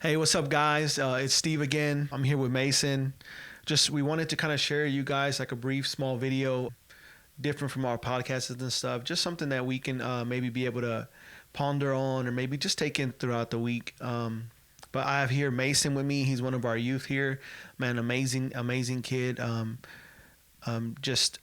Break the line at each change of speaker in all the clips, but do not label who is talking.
Hey, what's up, guys? It's Steve again. I'm here with Mason. We wanted to kind of share you guys like a brief, small video, different from our podcasts and stuff. Just something that we can maybe be able to ponder on, or maybe just take in throughout the week. But I have here Mason with me. He's one of our youth here. Man, amazing kid. Just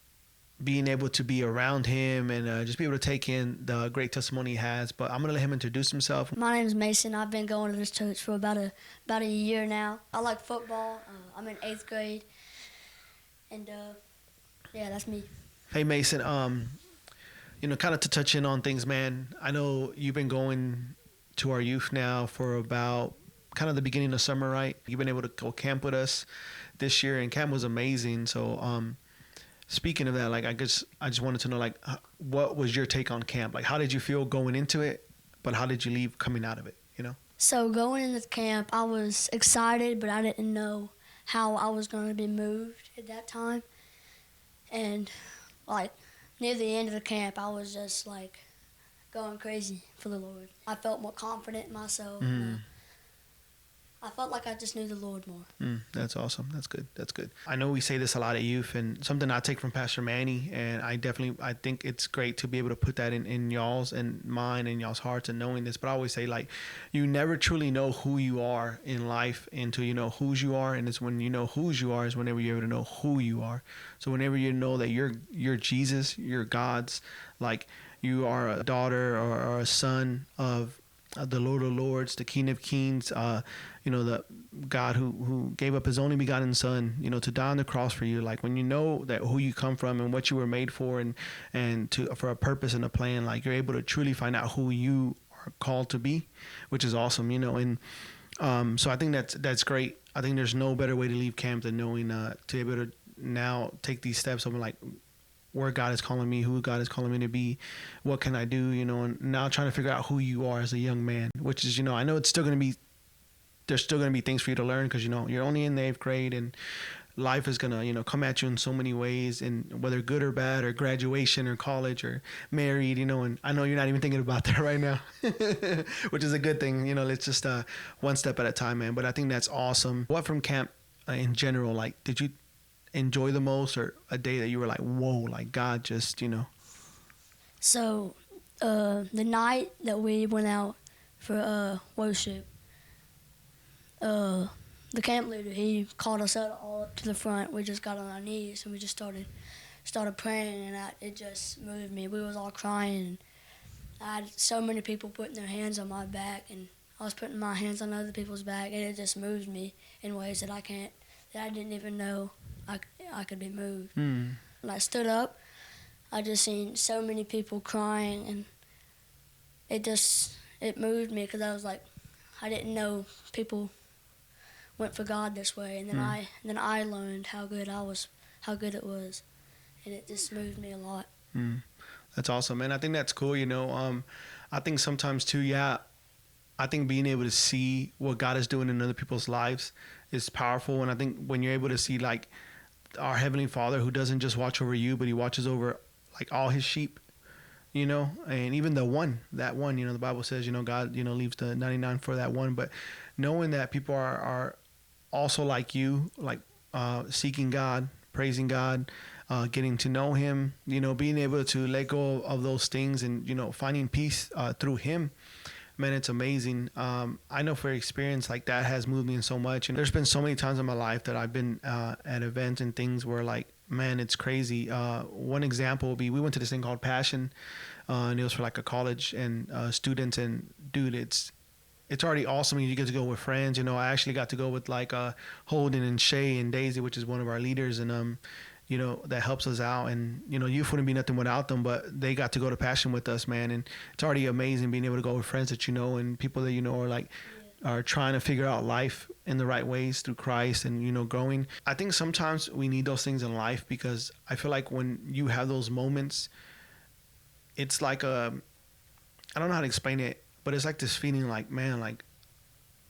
being able to be around him and just be able to take in the great testimony he has. But I'm gonna let him introduce himself.
My name is Mason. I've been going to this church for about a year now. I like football. I'm in 8th grade, and yeah, that's me.
Hey, Mason. Kind of to touch in on things, man. I know you've been going to our youth now for about kind of the beginning of summer, right? You've been able to go camp with us this year, and camp was amazing. So, speaking of that, like I just wanted to know, like, what was your take on camp? Like, how did you feel going into it, but how did you leave coming out of it? You know?
So going into camp, I was excited, but I didn't know how I was going to be moved at that time. And like near the end of the camp, I was just like going crazy for the Lord. I felt more confident in myself. I felt like I just knew the Lord more.
That's awesome. That's good. I know we say this a lot at youth, and something I take from Pastor Manny, and I think it's great to be able to put that in y'all's and mine and y'all's hearts and knowing this. But I always say, like, you never truly know who you are in life until you know whose you are, and it's when you know whose you are is whenever you're able to know who you are. So whenever you know that you're Jesus, you're God's, like you are a daughter or a son of the Lord of Lords, the King of Kings, the God who gave up his only begotten son, to die on the cross for you. Like when you know that who you come from and what you were made for and for a purpose and a plan, like you're able to truly find out who you are called to be, which is awesome, and so I think that's great. I think there's no better way to leave camp than knowing to be able to now take these steps of like where God is calling me, who God is calling me to be, what can I do, and now trying to figure out who you are as a young man, which is, I know there's still going to be things for you to learn because, you're only in the 8th grade and life is going to, come at you in so many ways, and whether good or bad or graduation or college or married, and I know you're not even thinking about that right now, which is a good thing. It's just one step at a time, man. But I think that's awesome. What from camp in general, like, did you enjoy the most, or a day that you were like, whoa, like God just,
So the night that we went out for worship, the camp leader, he called us all up to the front. We just got on our knees and we just started praying, and it just moved me. We was all crying. I had so many people putting their hands on my back, and I was putting my hands on other people's back, and it just moved me in ways that I didn't even know I could be moved. When I stood up, I just seen so many people crying, and it moved me because I was like, I didn't know people went for God this way, and then I learned how good it was, and it just moved me a lot.
That's awesome, man. I think that's cool. I think sometimes too, I think being able to see what God is doing in other people's lives is powerful, and I think when you're able to see like our Heavenly Father, who doesn't just watch over you, but he watches over like all his sheep, and even the one, the Bible says, God, leaves the 99 for that one. But knowing that people are also like you, like seeking God, praising God, getting to know him, being able to let go of those things and, finding peace through him. Man, it's amazing. I know for experience, like that has moved me in so much. And there's been so many times in my life that I've been at events and things where like, man, it's crazy. One example would be, we went to this thing called Passion, and it was for like a college and students. And dude, it's already awesome. You get to go with friends. I actually got to go with like Holden and Shay and Daisy, which is one of our leaders, and that helps us out. And, youth wouldn't be nothing without them, but they got to go to Passion with us, man. And it's already amazing being able to go with friends that and people that are like, are trying to figure out life in the right ways through Christ and, growing. I think sometimes we need those things in life because I feel like when you have those moments, it's like I don't know how to explain it, but it's like this feeling like, man, like,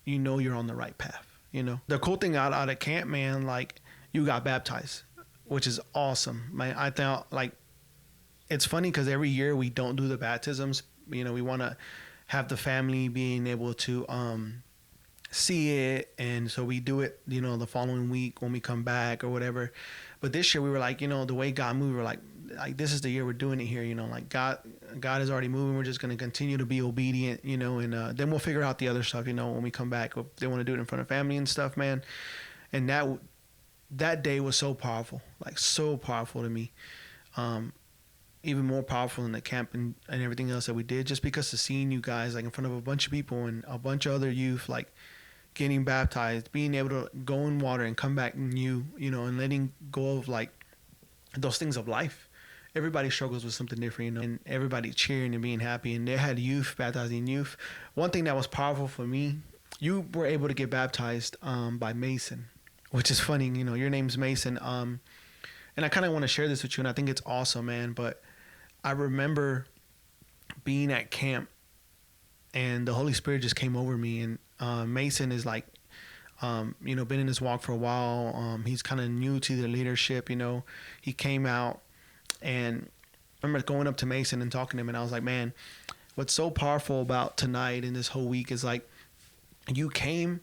you're on the right path, The cool thing out at camp, man, like you got baptized, which is awesome, man. I thought like it's funny because every year we don't do the baptisms. We want to have the family being able to see it, and so we do it, the following week when we come back or whatever. But this year we were like, the way God moved, we were like this is the year we're doing it here, like God is already moving. We're just going to continue to be obedient, and then we'll figure out the other stuff, when we come back. If they want to do it in front of family and stuff, man. And that day was so powerful, like so powerful to me. Even more powerful than the camp and everything else that we did, just because of seeing you guys like in front of a bunch of people and a bunch of other youth, like getting baptized, being able to go in water and come back new, and letting go of like those things of life. Everybody struggles with something different, and everybody cheering and being happy. And they had youth baptizing youth. One thing that was powerful for me, you were able to get baptized by Mason, which is funny. Your name's Mason. And I kind of want to share this with you, and I think it's awesome, man. But I remember being at camp, and the Holy Spirit just came over me. And Mason is like, been in his walk for a while. He's kind of new to the leadership. He came out, and I remember going up to Mason and talking to him, and I was like, man, what's so powerful about tonight and this whole week is like, you came,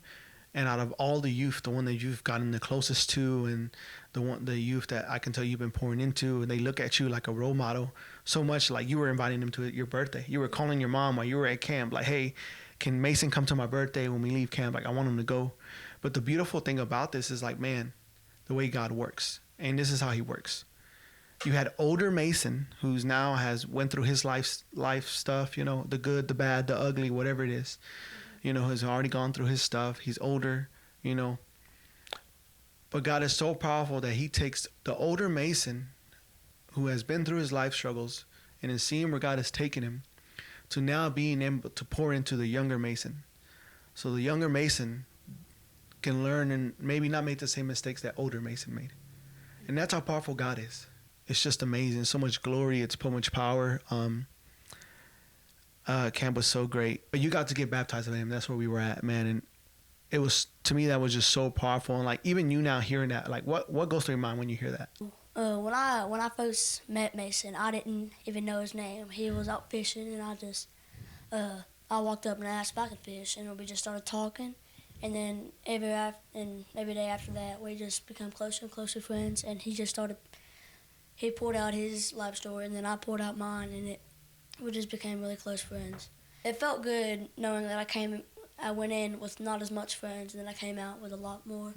and out of all the youth, the one that you've gotten the closest to, and the youth that I can tell you've been pouring into, and they look at you like a role model so much. Like, you were inviting them to your birthday. You were calling your mom while you were at camp, like, hey, can Mason come to my birthday when we leave camp? Like, I want him to go. But the beautiful thing about this is like, man, the way God works, and this is how he works. You had older Mason, who's now went through his life stuff, the good, the bad, the ugly, whatever it is, has already gone through his stuff. He's older, But God is so powerful that he takes the older Mason, who has been through his life struggles, and is seeing where God has taken him, to now being able to pour into the younger Mason. So the younger Mason can learn and maybe not make the same mistakes that older Mason made. And that's how powerful God is. It's just amazing. So much glory. It's so much power. Camp was so great. But you got to get baptized with him. That's where we were at, man. And it was, to me, that was just so powerful. And like, even you now hearing that, like, what goes through your mind when you hear that?
When I first met Mason, I didn't even know his name. He was out fishing, and I walked up and asked if I could fish, and we just started talking. And then every day after that, we just become closer and closer friends. And he poured out his life story, and then I poured out mine, and we just became really close friends. It felt good knowing that I went in with not as much friends, and then I came out with a lot more.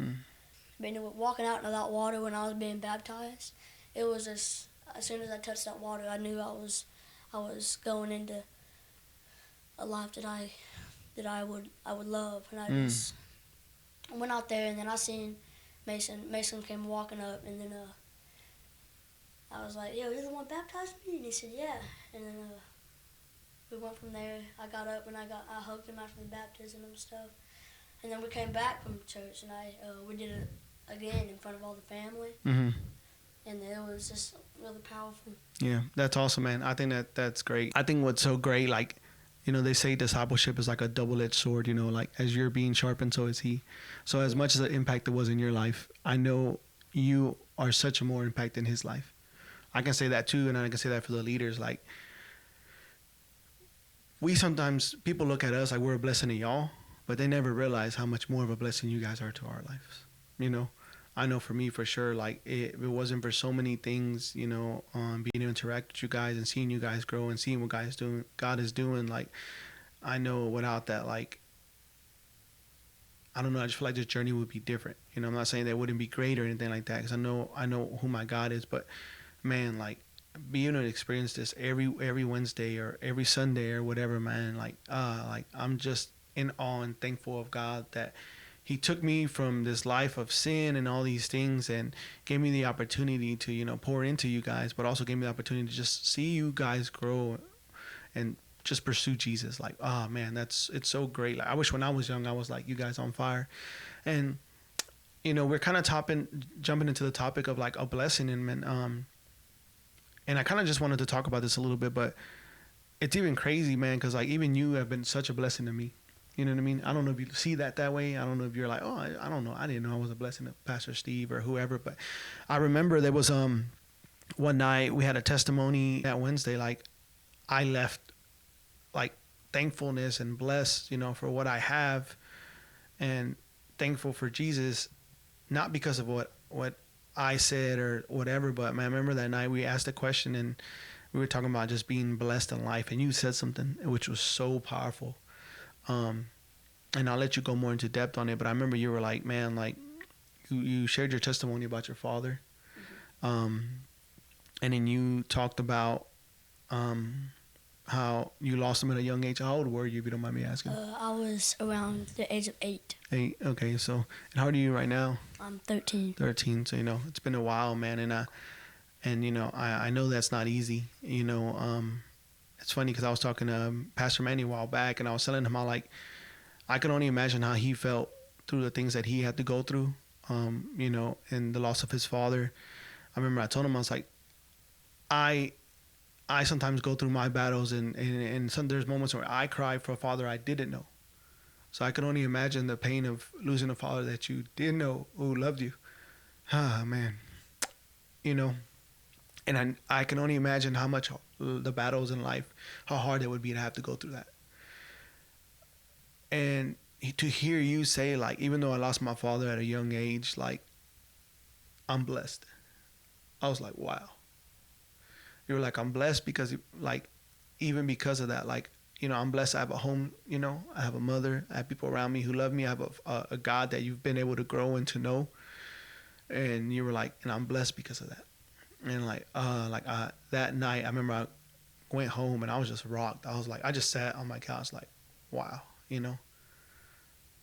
Walking out in that water when I was being baptized, it was just, as soon as I touched that water, I knew I was going into a life that I would love. And I just went out there, and then I seen Mason. Mason came walking up, and then I was like, yo, you're the one baptized me? And he said, yeah. And then we went from there. I got up and I hugged him after the baptism and stuff. And then we came back from church, and we did it again in front of all the family. Mm-hmm. And it was just really powerful. Yeah,
that's awesome, man. I think that's great. I think what's so great, like, they say discipleship is like a double-edged sword, like, as you're being sharpened, so is he. So as much as the impact it was in your life, I know you are such a more impact in his life. I can say that too, and I can say that for the leaders. Like, people look at us like we're a blessing to y'all, but they never realize how much more of a blessing you guys are to our lives. I know for me, for sure, like, if it wasn't for so many things, being able to interact with you guys and seeing you guys grow and seeing what God is doing, like, I know without that, like, I don't know, I just feel like this journey would be different. I'm not saying that it wouldn't be great or anything like that, because I know who my God is, but man, like, being able to experience this every Wednesday or every Sunday or whatever, man, like I'm just in awe and thankful of God that he took me from this life of sin and all these things and gave me the opportunity to, pour into you guys, but also gave me the opportunity to just see you guys grow and just pursue Jesus. Like, oh man, it's so great. Like, I wish when I was young, I was like you guys, on fire. And, we're kind of jumping into the topic of like a blessing, and I kind of just wanted to talk about this a little bit, but it's even crazy, man, because like even you have been such a blessing to me. You know what I mean? I don't know if you see that way. I don't know if you're like, oh, I don't know. I didn't know I was a blessing to Pastor Steve or whoever. But I remember there was one night we had a testimony that Wednesday. Like, I left like thankfulness and blessed, for what I have. and thankful for Jesus, not because of what I said or whatever, but man, I remember that night we asked a question and we were talking about just being blessed in life, and you said something which was so powerful. Um, and I'll let you go more into depth on it, but I remember you were like, man, like you shared your testimony about your father, and then you talked about how you lost him at a young age. How old were you, if you don't mind me asking?
I was around the age of 8.
8. Okay, so and how old are you right now?
I'm 13.
13. So it's been a while, man, and I know that's not easy. It's funny because I was talking to Pastor Manny a while back, and I was telling him how like I could only imagine how he felt through the things that he had to go through, and the loss of his father. I remember I told him, I was like, I sometimes go through my battles, and there's moments where I cry for a father I didn't know. So I can only imagine the pain of losing a father that you didn't know who loved you. Ah, man. And I can only imagine how much the battles in life, how hard it would be to have to go through that. And to hear you say, like, even though I lost my father at a young age, like, I'm blessed. I was like, wow. You were like, I'm blessed because, like, even because of that, like, I'm blessed. I have a home, I have a mother. I have people around me who love me. I have a God that you've been able to grow and to know. And you were like, and I'm blessed because of that. And that night, I remember I went home and I was just rocked. I was like, I just sat on my couch like, wow,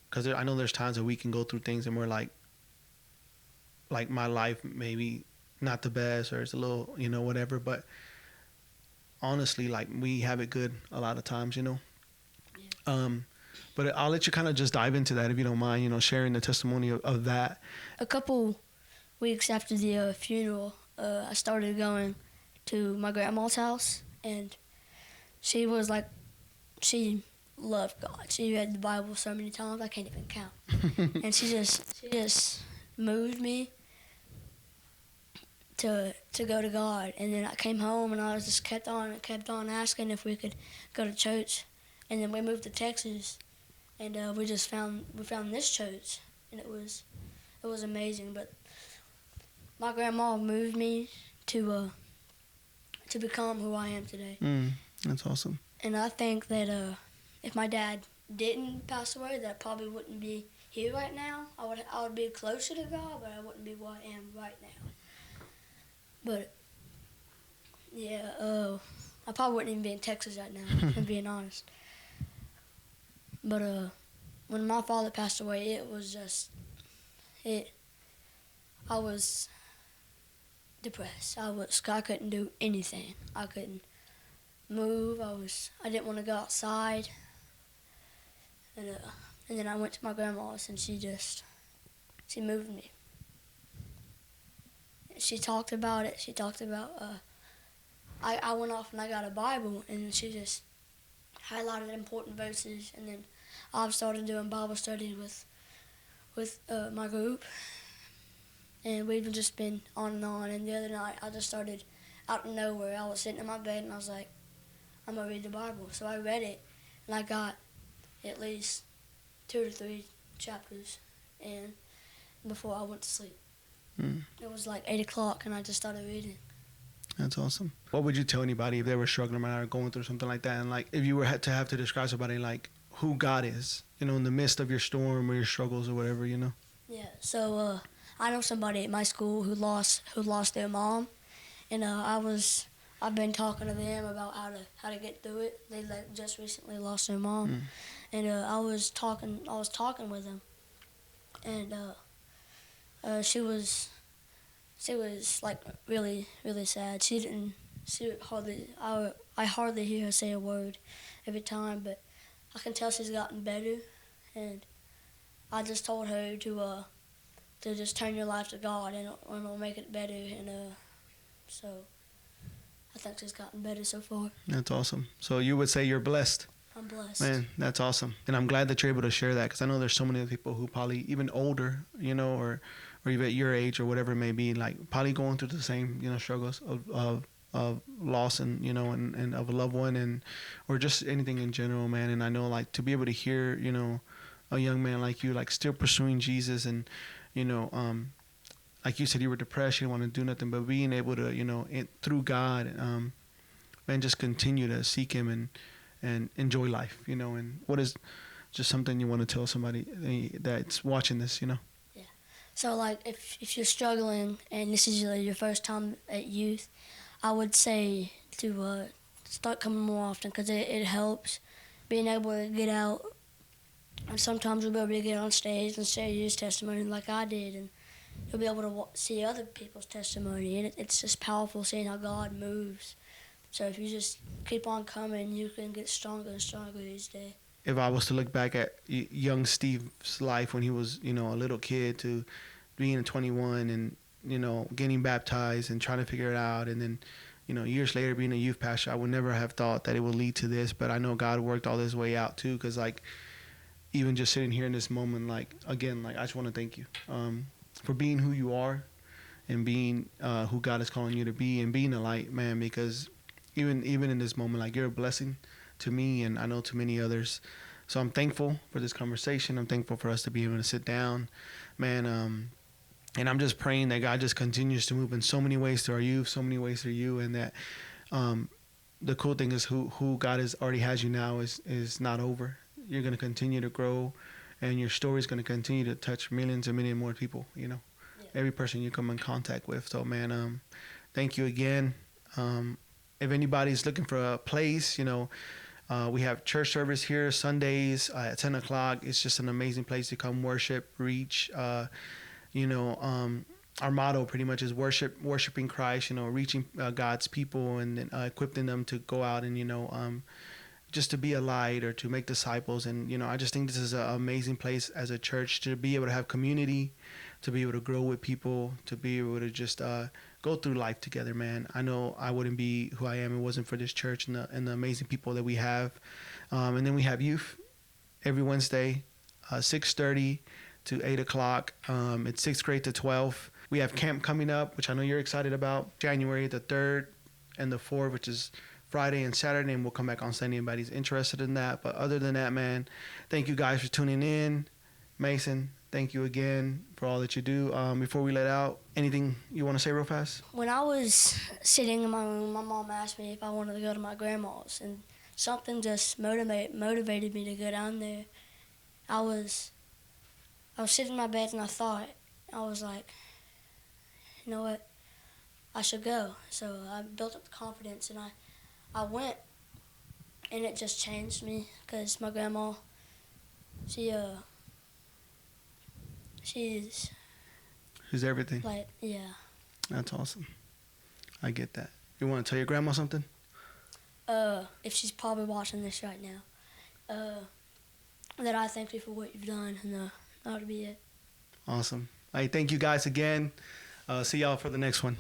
because I know there's times that we can go through things and we're like my life maybe not the best, or it's a little, whatever. But honestly, like, we have it good a lot of times,
Yeah.
But I'll let you kind of just dive into that if you don't mind, sharing the testimony of that.
A couple weeks after the funeral, I started going to my grandma's house, and she was like, she loved God. She read the Bible so many times I can't even count. And she just moved me to go to God. And then I came home and I was just kept on asking if we could go to church. And then we moved to Texas, and we found this church, and it was amazing. But my grandma moved me to become who I am today.
That's awesome.
And I think that if my dad didn't pass away, that I probably wouldn't be here right now. I would be closer to God, but I wouldn't be what I am right now. But yeah, I probably wouldn't even be in Texas right now, if I'm being honest. But when my father passed away, it was just I was depressed. I couldn't do anything. I couldn't move. I didn't want to go outside. And then I went to my grandma's, and she moved me. She talked about it. She talked about I went off and I got a Bible, and she just highlighted important verses, and then I've started doing Bible studies with my group, and we've just been on and on. And the other night, I just started out of nowhere. I was sitting in my bed, and I was like, I'm going to read the Bible. So I read it, and I got at least 2 to 3 chapters in before I went to sleep. It was like 8 o'clock, and I just started reading.
That's awesome. What would you tell anybody if they were struggling or going through something like that? And like, if you were to have to describe somebody, like, who God is, in the midst of your storm or your struggles or whatever,
Yeah. So I know somebody at my school who lost their mom, and I've been talking to them about how to get through it. They just recently lost their mom, and I was talking with them, and she was like really, really sad. I hardly hear her say a word every time, but I can tell she's gotten better, and I just told her to just turn your life to God, and it'll make it better, and so I think she's gotten better so far.
That's awesome. So you would say you're blessed?
I'm blessed.
Man, that's awesome. And I'm glad that you're able to share that, because I know there's so many other people who probably even older, or even at your age or whatever it may be, like probably going through the same, struggles of loss and, and of a loved one, and or just anything in general, man. And I know, like, to be able to hear, a young man like you, like still pursuing Jesus, and you know, like you said, you were depressed, you didn't want to do nothing, but being able to, you know, through God, man, just continue to seek Him and enjoy life, you know. And what is just something you want to tell somebody that's watching this, you know?
Yeah. So like if you're struggling and this is your first time at youth, I would say to start coming more often because it helps being able to get out. And sometimes you'll be able to get on stage and share your testimony like I did, and you'll be able to see other people's testimony, and it's just powerful seeing how God moves. So if you just keep on coming, you can get stronger and stronger each day.
If I was to look back at young Steve's life when he was, you know, a little kid to being 21 and, you know, getting baptized and trying to figure it out, and then, you know, years later being a youth pastor, I would never have thought that it would lead to this, but I know God worked all this way out too, because like even just sitting here in this moment, like again, like I just want to thank you for being who you are and being who God is calling you to be and being a light, man, because even in this moment, like you're a blessing to me and I know to many others. So I'm thankful for this conversation. I'm thankful for us to be able to sit down, man. And I'm just praying that God just continues to move in so many ways through our youth, so many ways through you, and that the cool thing is who God already has you now is not over. You're going to continue to grow, and your story is going to continue to touch millions and million more people, you know, every person you come in contact with. So, man, thank you again. If anybody's looking for a place, you know, we have church service here Sundays at 10 o'clock. It's just an amazing place to come worship, reach. You know, our motto pretty much is worshiping Christ, you know, reaching God's people and then equipping them to go out and, you know, just to be a light or to make disciples. And, you know, I just think this is an amazing place as a church to be able to have community, to be able to grow with people, to be able to just go through life together, man. I know I wouldn't be who I am if it wasn't for this church and the amazing people that we have. And then we have youth every Wednesday, 6:30 to 8 o'clock. It's 6th grade to 12th. We have camp coming up, which I know you're excited about, January the 3rd and the 4th, which is Friday and Saturday, and we'll come back on Sunday. Anybody's interested in that. But other than that, man, thank you guys for tuning in. Mason, thank you again for all that you do. Before we let out, anything you want to say real fast?
When I was sitting in my room, my mom asked me if I wanted to go to my grandma's, and something just motivated me to go down there. I was sitting in my bed and I was like, you know what, I should go. So I built up the confidence and I went, and it just changed me because my grandma, she's
everything.
like, yeah.
That's awesome. I get that. You want to tell your grandma something?
If she's probably watching this right now, that I thank you for what you've done, and that would be it.
Awesome. All right, thank you guys again. See y'all for the next one.